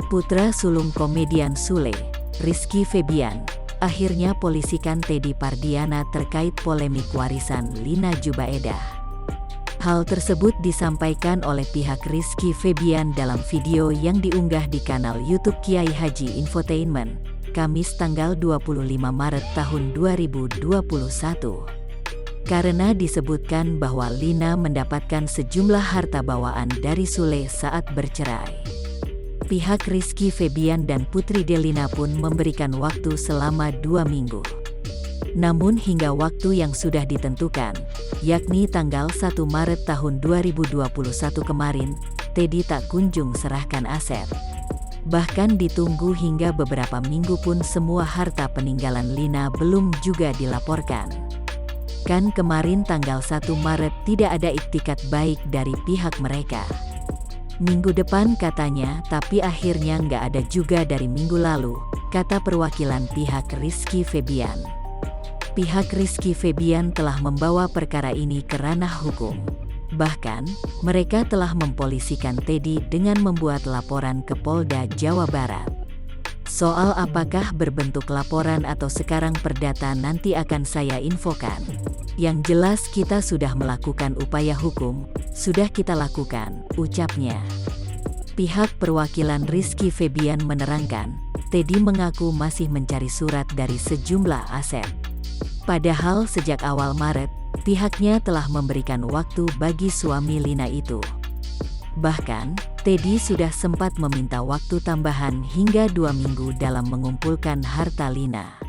Putra sulung komedian Sule, Rizky Febian, akhirnya polisikan Teddy Pardiana terkait polemik warisan Lina Jubaedah. Hal tersebut disampaikan oleh pihak Rizky Febian dalam video yang diunggah di kanal YouTube Kiai Haji Infotainment, Kamis tanggal 25 Maret tahun 2021. Karena disebutkan bahwa Lina mendapatkan sejumlah harta bawaan dari Sule saat bercerai. Pihak Rizky Febian dan Putri Delina pun memberikan waktu selama 2 minggu. Namun hingga waktu yang sudah ditentukan, yakni tanggal 1 Maret tahun 2021 kemarin, Teddy tak kunjung serahkan aset. Bahkan ditunggu hingga beberapa minggu pun semua harta peninggalan Lina belum juga dilaporkan. Kan kemarin tanggal 1 Maret tidak ada iktikat baik dari pihak mereka. Minggu depan katanya, tapi akhirnya nggak ada juga dari minggu lalu, kata perwakilan pihak Rizky Febian. Pihak Rizky Febian telah membawa perkara ini ke ranah hukum. Bahkan, mereka telah mempolisikan Teddy dengan membuat laporan ke Polda Jawa Barat. Soal apakah berbentuk laporan atau sekarang perdata nanti akan saya infokan. Yang jelas kita sudah melakukan upaya hukum, sudah kita lakukan, ucapnya. Pihak perwakilan Rizky Febian menerangkan, Teddy mengaku masih mencari surat dari sejumlah aset. Padahal sejak awal Maret, pihaknya telah memberikan waktu bagi suami Lina itu. Bahkan, Teddy sudah sempat meminta waktu tambahan hingga 2 minggu dalam mengumpulkan harta Lina.